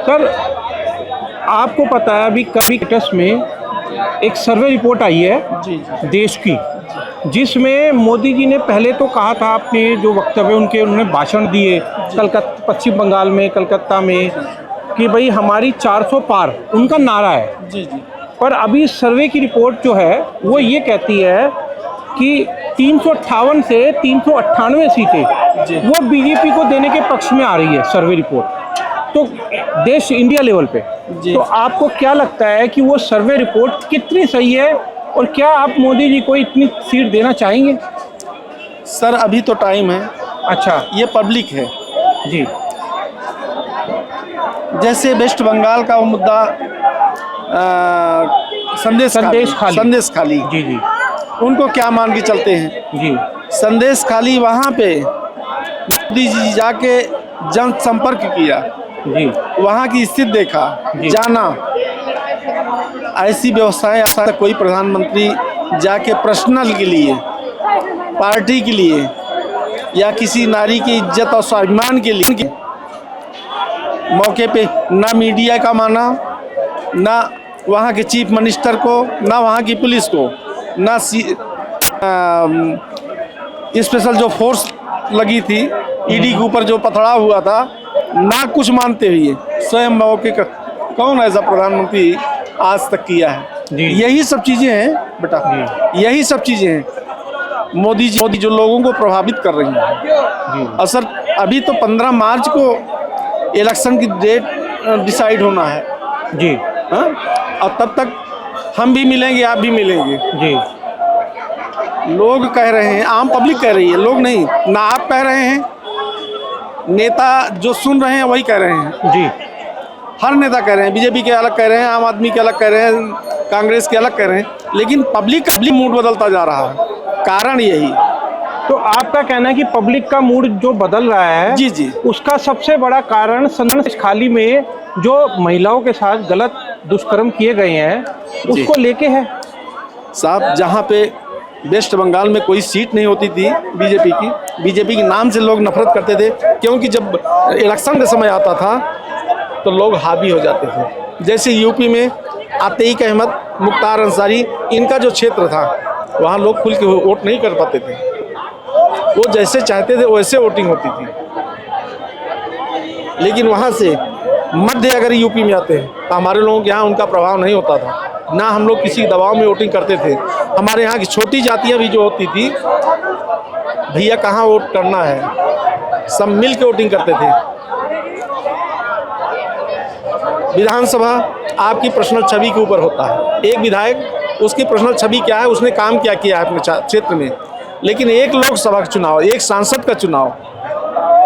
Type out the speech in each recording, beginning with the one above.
Sir, आपको पता है अभी कभी टेस्ट में एक सर्वे रिपोर्ट आई है जी देश की, जिसमें मोदी जी ने पहले तो कहा था, अपने जो वक्तव्य उन्होंने भाषण दिए कलकत्ता, पश्चिम बंगाल में, कलकत्ता में, कि भाई हमारी 400 पार उनका नारा है। जी जी पर अभी सर्वे की रिपोर्ट जो है वो ये कहती है कि 358 से 398 सीटें वो बीजेपी को देने के पक्ष में आ रही है सर्वे रिपोर्ट, तो देश इंडिया लेवल पे। तो आपको क्या लगता है कि वो सर्वे रिपोर्ट कितनी सही है, और क्या आप मोदी जी को इतनी सीट देना चाहेंगे? सर, अभी तो टाइम है। अच्छा, ये पब्लिक है जी जैसे वेस्ट बंगाल का वो मुद्दा संदेश खाली। जी जी उनको क्या मान के चलते हैं? जी संदेश खाली वहाँ पे मोदी जी जाके जन संपर्क किया, जी वहाँ की स्थिति देखा, जाना। ऐसी व्यवस्थाएं ऐसा कोई प्रधानमंत्री जाके पर्सनल के लिए, पार्टी के लिए, या किसी नारी की इज्जत और स्वाभिमान के लिए मौके पे ना मीडिया का माना, ना वहाँ के चीफ मिनिस्टर को, ना वहाँ की पुलिस को, ना स्पेशल जो फोर्स लगी थी ईडी के ऊपर जो पथड़ा हुआ था, ना कुछ मानते हुए स्वयं मौके का कौन ऐसा प्रधानमंत्री आज तक किया है? यही सब चीज़ें हैं बेटा, यही सब चीज़ें हैं मोदी जो लोगों को प्रभावित कर रही हैं। और सर, अभी तो 15 मार्च को इलेक्शन की डेट डिसाइड होना है जी, हाँ? और तब तक हम भी मिलेंगे, आप भी मिलेंगे जी। लोग कह रहे हैं, आम पब्लिक कह रही है, लोग नहीं ना, आप कह रहे हैं, नेता जो सुन रहे हैं वही कह रहे हैं जी। हर नेता कह रहे हैं, बीजेपी के अलग कह रहे हैं, आम आदमी के अलग कह रहे हैं, कांग्रेस के अलग कह रहे हैं, लेकिन पब्लिक मूड बदलता जा रहा है। कारण यही। तो आपका कहना है कि पब्लिक का मूड जो बदल रहा है, जी जी, उसका सबसे बड़ा कारण संदेश खाली में जो महिलाओं के साथ गलत दुष्कर्म किए गए हैं उसको लेके है साहब। जहाँ पे वेस्ट बंगाल में कोई सीट नहीं होती थी बीजेपी के नाम से लोग नफरत करते थे, क्योंकि जब इलेक्शन का समय आता था तो लोग हावी हो जाते थे। जैसे यूपी में आतिक अहमद, मुख्तार अंसारी, इनका जो क्षेत्र था वहाँ लोग खुल के वोट नहीं कर पाते थे, वो जैसे चाहते थे वैसे वोटिंग होती थी। लेकिन वहाँ से मध्य अगर यूपी में आते हैं तो हमारे लोगों के यहाँ उनका प्रभाव नहीं होता था, ना हम लोग किसी दबाव में वोटिंग करते थे। हमारे यहाँ की छोटी जातियाँ भी जो होती थी, भैया कहाँ वोट करना है, सब मिल के वोटिंग करते थे। विधानसभा आपकी पर्सनल छवि के ऊपर होता है, एक विधायक उसकी पर्सनल छवि क्या है, उसने काम क्या किया है अपने क्षेत्र में। लेकिन एक लोकसभा का चुनाव, एक सांसद का चुनाव,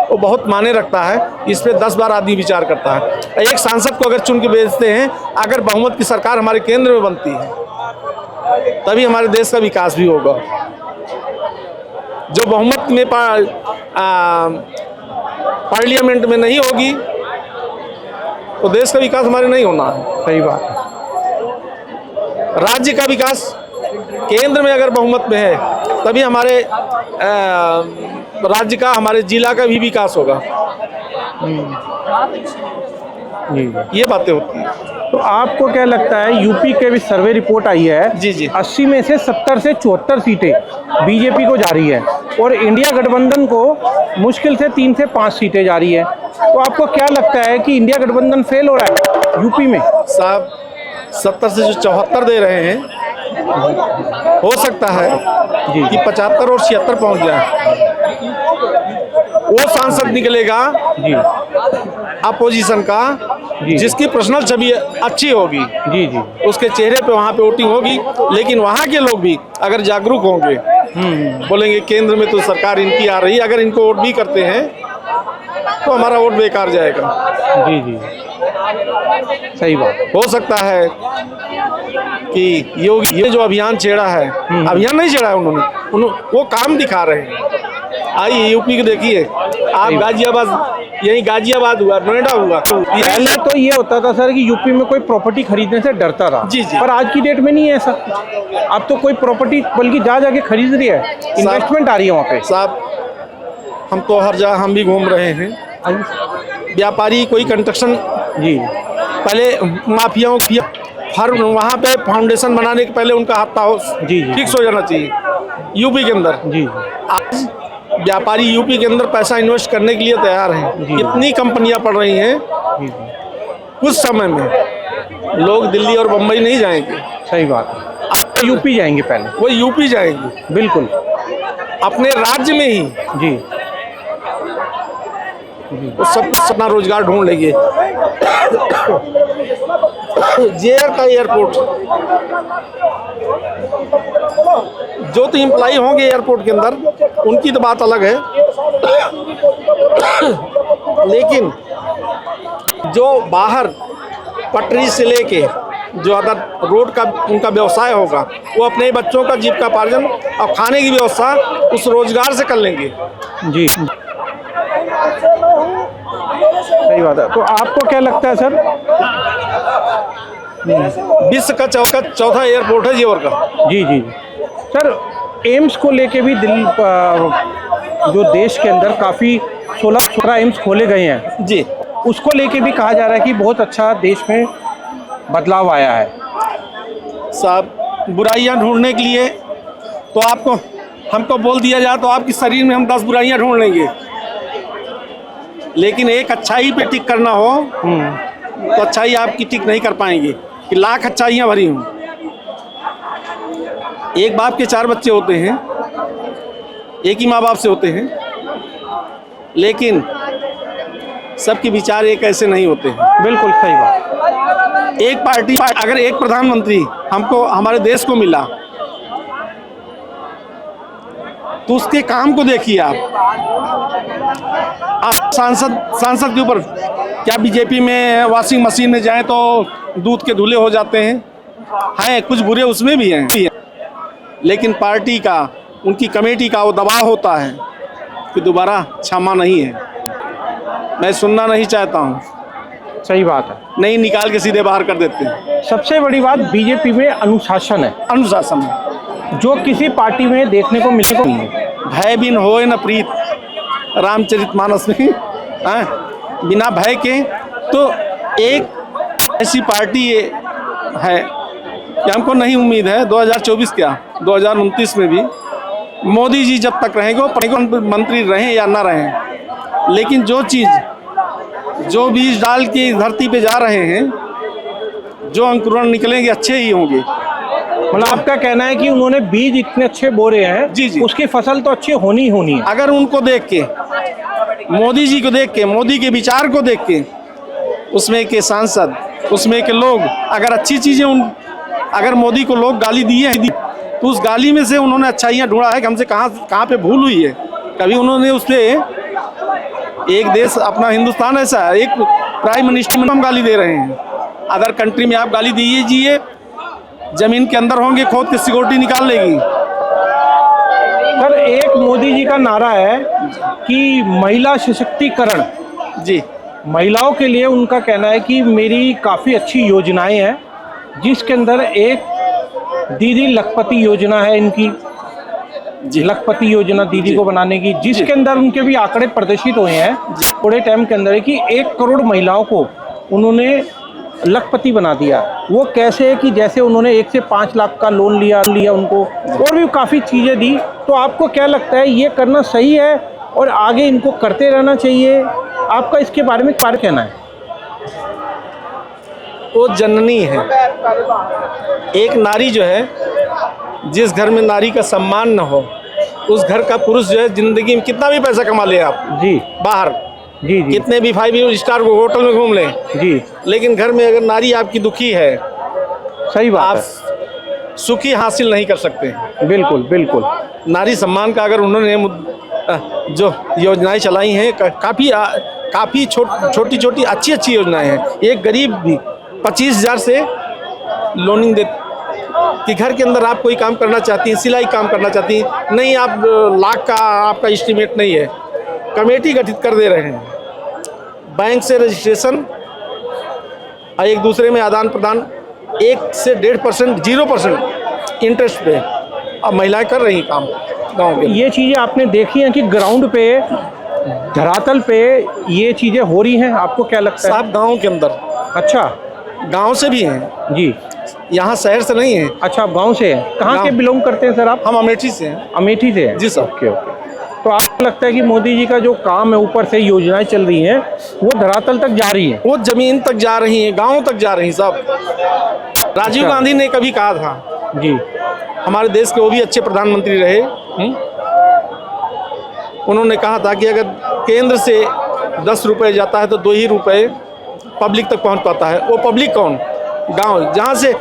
वो बहुत मायने रखता है। इस पे 10 बार आदमी विचार करता है। एक सांसद को अगर चुन के भेजते हैं, अगर बहुमत की सरकार हमारे केंद्र में बनती है तभी हमारे देश का विकास भी होगा। जो बहुमत में पार्लियामेंट में नहीं होगी तो देश का विकास हमारे नहीं होना है। सही बात है। राज्य का विकास केंद्र में अगर बहुमत में है तभी हमारे राज्य का, हमारे जिला का भी विकास होगा। ये बातें होती हैं। तो आपको क्या लगता है, यूपी के भी सर्वे रिपोर्ट आई है, जी जी, 80 में से 70 से 74 सीटें बीजेपी को जा रही है, और इंडिया गठबंधन को मुश्किल से 3 से 5 सीटें जा रही है। तो आपको क्या लगता है कि इंडिया गठबंधन फेल हो रहा है यूपी में? साहब, 70 से जो 74 दे रहे हैं, हो सकता है जी कि 75 और 76 पहुंच जाए। वो सांसद निकलेगा जी अपोजिशन का, जिसकी पर्सनल छवि अच्छी होगी, जी जी, उसके चेहरे पे वहाँ पे वोटिंग होगी। लेकिन वहाँ के लोग भी अगर जागरूक होंगे, बोलेंगे केंद्र में तो सरकार इनकी आ रही है, अगर इनको वोट भी करते हैं तो हमारा वोट बेकार जाएगा। जी जी, सही बात। हो सकता है कि ये जो अभियान छेड़ा है, अभियान नहीं छेड़ा है उन्होंने, वो काम दिखा रहे हैं। आइए यूपी को देखिए आप, गाजियाबाद हुआ, नोएडा हुआ। पहले तो ये होता था सर कि यूपी में कोई प्रॉपर्टी खरीदने से डरता था। जी जी, पर आज की डेट में नहीं है ऐसा। अब तो कोई प्रॉपर्टी बल्कि जा जाके खरीद रही है, इन्वेस्टमेंट आ रही है वहाँ पे। साहब, हम तो हर जगह हम भी घूम रहे हैं, व्यापारी कोई कंस्ट्रक्शन जी पहले माफियाओं की हर वहाँ पे फाउंडेशन बनाने के पहले उनका हफ्ता हो जी, जी। फिक्स हो जाना चाहिए यूपी के अंदर। जी आज व्यापारी यूपी के अंदर पैसा इन्वेस्ट करने के लिए तैयार हैं। जी। कितनी कंपनियां पड़ रही हैं, जी कुछ समय में लोग दिल्ली और बम्बई नहीं जाएंगे, सही बात है, यूपी जाएंगे पहले। वो यूपी जाएंगे बिल्कुल अपने राज्य में ही, जी वो सब अपना रोजगार ढूंढ लेंगे। जेआर का एयरपोर्ट, जो तो एम्प्लाई होंगे एयरपोर्ट के अंदर उनकी तो बात अलग है, लेकिन जो बाहर पटरी से लेके जो अदर रोड का उनका व्यवसाय होगा, वो अपने बच्चों का जीविकापार्जन और खाने की व्यवस्था उस रोजगार से कर लेंगे। जी सही बात है। तो आपको क्या लगता है सर? विश्व का चौथा एयरपोर्ट है जेवर का। जी जी सर, एम्स को लेके भी जो देश के अंदर काफ़ी 16 एम्स खोले गए हैं जी, उसको लेके भी कहा जा रहा है कि बहुत अच्छा देश में बदलाव आया है। साहब बुराइयां ढूंढने के लिए तो आपको हमको बोल दिया जाए तो आपके शरीर में हम 10 बुराइयां ढूंढ लेंगे, लेकिन एक अच्छाई पे टिक करना हो तो अच्छाई आपकी टिक नहीं कर पाएंगे कि लाख अच्छाइयाँ भरी हों। एक बाप के 4 बच्चे होते हैं, एक ही माँ बाप से होते हैं, लेकिन सबके विचार एक ऐसे नहीं होते हैं। बिल्कुल सही बात। एक पार्टी अगर एक प्रधानमंत्री हमको हमारे देश को मिला तो उसके काम को देखिए आप सांसद के ऊपर क्या बीजेपी में वॉशिंग मशीन में जाएं तो दूध के धुले हो जाते हैं कुछ बुरे उसमें भी हैं, लेकिन पार्टी का उनकी कमेटी का वो दबाव होता है कि दोबारा क्षमा नहीं है, मैं सुनना नहीं चाहता हूँ। सही बात है, नहीं निकाल के सीधे बाहर कर देते हैं। सबसे बड़ी बात बीजेपी में अनुशासन है, अनुशासन है जो किसी पार्टी में देखने को मिले को नहीं है। भय बिन होए न प्रीत, रामचरितमानस में बिना भय के। तो एक ऐसी पार्टी है कि हमको नहीं उम्मीद है 2024 क्या 2029 में भी मोदी जी जब तक रहेंगे वो मंत्री रहें या ना रहें, लेकिन जो बीज डाल के धरती पे जा रहे हैं, जो अंकुरण निकलेंगे अच्छे ही होंगे। मतलब आपका कहना है कि उन्होंने बीज इतने अच्छे बोरे हैं, जी जी, उसकी फसल तो अच्छी होनी ही होनी है। अगर उनको देख के, मोदी जी को देख के, मोदी के विचार को देख के, उसमें के सांसद, उसमें के लोग अगर अच्छी चीजें अगर मोदी को लोग गाली दिए हैं तो उस गाली में से उन्होंने अच्छाइयाँ ढूंढा है कि हमसे कहाँ पे भूल हुई है। कभी उन्होंने उस पर एक देश अपना हिंदुस्तान ऐसा है, एक प्राइम मिनिस्टर में हम गाली दे रहे हैं, अदर कंट्री में आप गाली दीजिए, जमीन के अंदर होंगे खोद के सिक्योरिटी निकाल लेगी। सर एक मोदी जी का नारा है कि महिला सशक्तिकरण, जी, महिलाओं के लिए उनका कहना है कि मेरी काफ़ी अच्छी योजनाएं हैं, जिसके अंदर एक दीदी लखपति योजना है इनकी, लखपति योजना दीदी को बनाने की, जिसके अंदर उनके भी आंकड़े प्रदर्शित हुए हैं थोड़े टाइम के अंदर कि 1 करोड़ महिलाओं को उन्होंने लखपति बना दिया। वो कैसे है कि जैसे उन्होंने 1 से 5 लाख का लोन लिया उनको, और भी काफ़ी चीज़ें दी। तो आपको क्या लगता है ये करना सही है और आगे इनको करते रहना चाहिए? आपका इसके बारे में क्या कहना है? वो जननी है, एक नारी जो है, जिस घर में नारी का सम्मान न हो उस घर का पुरुष जो है जिंदगी में कितना भी पैसा कमा ले आप जी बाहर, जी जी, कितने भी 5 स्टार होटल में घूम लें जी, लेकिन घर में अगर नारी आपकी दुखी है, सही बात आप है, सुखी हासिल नहीं कर सकते। बिल्कुल बिल्कुल। नारी सम्मान का अगर उन्होंने जो योजनाएं चलाई हैं, काफ़ी छोटी छोटी अच्छी योजनाएं हैं। एक गरीब भी 25,000 से लोनिंग दे कि घर के अंदर आप कोई काम करना चाहती हैं, सिलाई काम करना चाहती हैं, नहीं आप लाख का आपका एस्टीमेट नहीं है, कमेटी गठित कर दे रहे हैं, बैंक से रजिस्ट्रेशन और एक दूसरे में आदान प्रदान 1 से 1.5% 0% इंटरेस्ट पे अब महिलाएं कर रही काम गाँव के। ये चीज़ें आपने देखी हैं कि ग्राउंड पे धरातल पे ये चीजें हो रही हैं, आपको क्या लगता है? साहब गांव के अंदर, अच्छा, गांव से भी हैं, जी, यहाँ शहर से नहीं है। अच्छा, आप गांव से हैं? कहाँ के गाँव। बिलोंग करते हैं सर आप? हम अमेठी से हैं। अमेठी से हैं? जी सर। Okay okay. तो आपको लगता है कि मोदी जी का जो काम है, ऊपर से योजनाएं चल रही हैं, वो धरातल तक जा रही हैं? वो जमीन तक जा रही हैं, गाँव तक जा रही हैं साहब। राजीव अच्छा। गांधी ने कभी कहा था, जी। हमारे देश के वो भी अच्छे प्रधानमंत्री रहे, उन्होंने कहा था कि अगर केंद्र से 10 रुपए जाता है तो 2 ही रुपए पब्लिक तक पहुंच पाता है। वो पब्लिक कौन? गांव, जहां से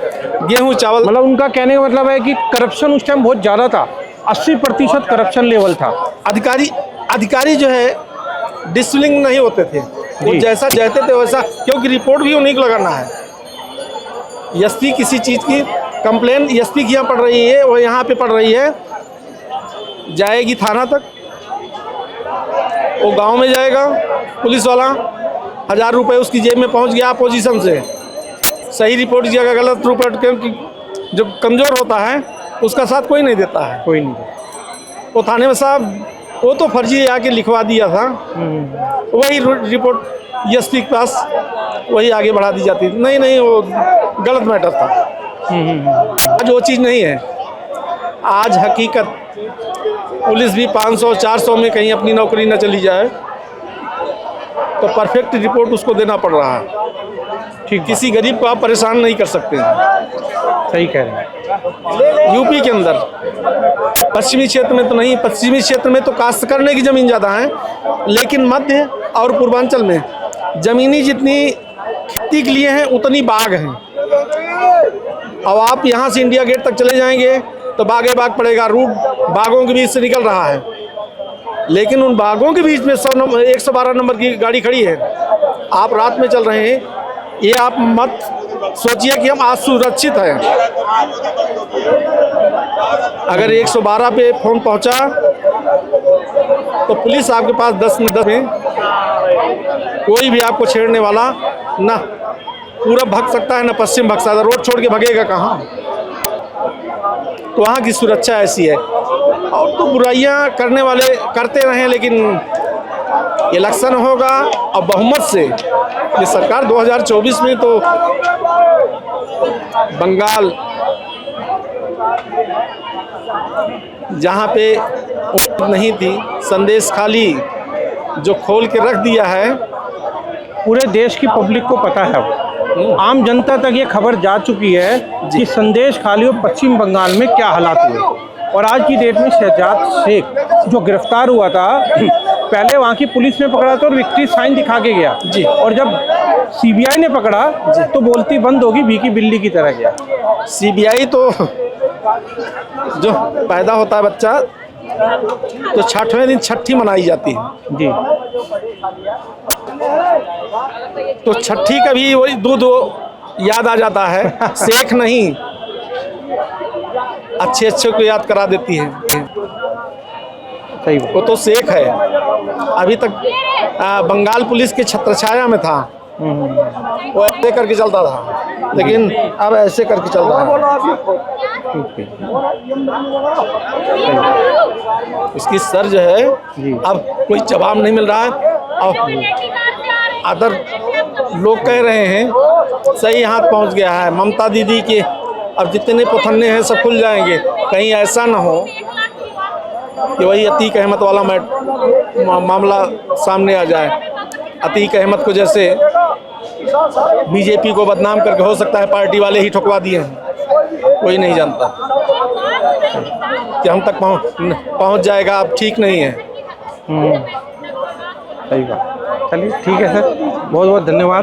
गेहूं चावल। मतलब उनका कहने का मतलब है कि करप्शन उस टाइम बहुत ज़्यादा था, 80% करप्शन लेवल था। अधिकारी जो है डिसिप्लिन नहीं होते थे, वो जी। जैसा चाहते थे वैसा, क्योंकि रिपोर्ट भी उन्हीं को लगाना है। एसपी किसी चीज़ की कंप्लेन एसपी की यहाँ पड़ रही है, वो यहाँ पे पड़ रही है, जाएगी थाना तक, वो गांव में जाएगा, पुलिस वाला 1000 रुपये उसकी जेब में पहुंच गया अपोजिशन से, सही रिपोर्ट की जगह गलत रिपोर्ट, क्योंकि जो कमज़ोर होता है उसका साथ कोई नहीं देता है। कोई नहीं। वो थाने में साहब वो तो फर्जी आके लिखवा दिया था, वही रिपोर्ट एसपी के पास वही आगे बढ़ा दी जाती थी। नहीं, वो गलत मैटर था। आज वो चीज़ नहीं है। आज हकीकत पुलिस भी 500-400 में कहीं अपनी नौकरी न चली जाए तो परफेक्ट रिपोर्ट उसको देना पड़ रहा है। ठीक, किसी गरीब को आप परेशान नहीं कर सकते हैं। सही कह रहे हैं। यूपी के अंदर पश्चिमी क्षेत्र में तो नहीं, पश्चिमी क्षेत्र में तो काश्त करने की ज़मीन ज़्यादा है, लेकिन मध्य और पूर्वांचल में ज़मीनी जितनी खेती के लिए हैं उतनी बाग हैं। अब आप यहाँ से इंडिया गेट तक चले जाएंगे तो बागे बाग पड़ेगा, रूट बागों के बीच से निकल रहा है, लेकिन उन बागों के बीच में 112 नंबर की गाड़ी खड़ी है। आप रात में चल रहे हैं, ये आप मत सोचिए कि हम आज सुरक्षित हैं। अगर 112 पे फ़ोन पहुंचा तो पुलिस आपके पास 10 में कोई भी आपको छेड़ने वाला ना पूरब भग सकता है ना पश्चिम भग सकता है, रोड छोड़ के भगेगा कहाँ? तो वहाँ की सुरक्षा ऐसी है। और तो बुराइयाँ करने वाले करते रहें, लेकिन इलेक्शन होगा और बहुमत से ये सरकार 2024 में तो बंगाल जहाँ पे नहीं थी, संदेश खाली जो खोल के रख दिया है, पूरे देश की पब्लिक को पता है, आम जनता तक ये खबर जा चुकी है कि संदेश खाली और पश्चिम बंगाल में क्या हालात हुए। और आज की डेट में शहजाद शेख जो गिरफ्तार हुआ था, पहले वहाँ की पुलिस ने पकड़ा था और विक्ट्री साइन दिखा के गया जी, और जब सीबीआई ने पकड़ा तो बोलती बंद होगी, भीगी बिल्ली की तरह गया। सीबीआई तो जो पैदा होता है बच्चा तो 6वें दिन छठी मनाई जाती है जी। तो छठी का भी वही दूध याद आ जाता है, शेख नहीं, अच्छे को याद करा देती है। सही वो तो शेख है। अभी तक बंगाल पुलिस के छत्रछाया में था, वो ऐसे करके चलता था, लेकिन अब ऐसे करके चल रहा है। इसकी सर जो है अब कोई जवाब नहीं मिल रहा है। और अदर लोग कह रहे हैं सही हाथ पहुंच गया है, ममता दीदी के अब जितने पथन्ने हैं सब खुल जाएंगे। कहीं ऐसा ना हो कि वही अतीक अहमद वाला मामला सामने आ जाए। अतीक अहमद को जैसे बीजेपी को बदनाम करके हो सकता है पार्टी वाले ही ठुकवा दिए हैं, कोई नहीं जानता कि हम तक पहुंच जाएगा। अब ठीक नहीं है। सही बात। चलिए ठीक है सर, बहुत बहुत धन्यवाद।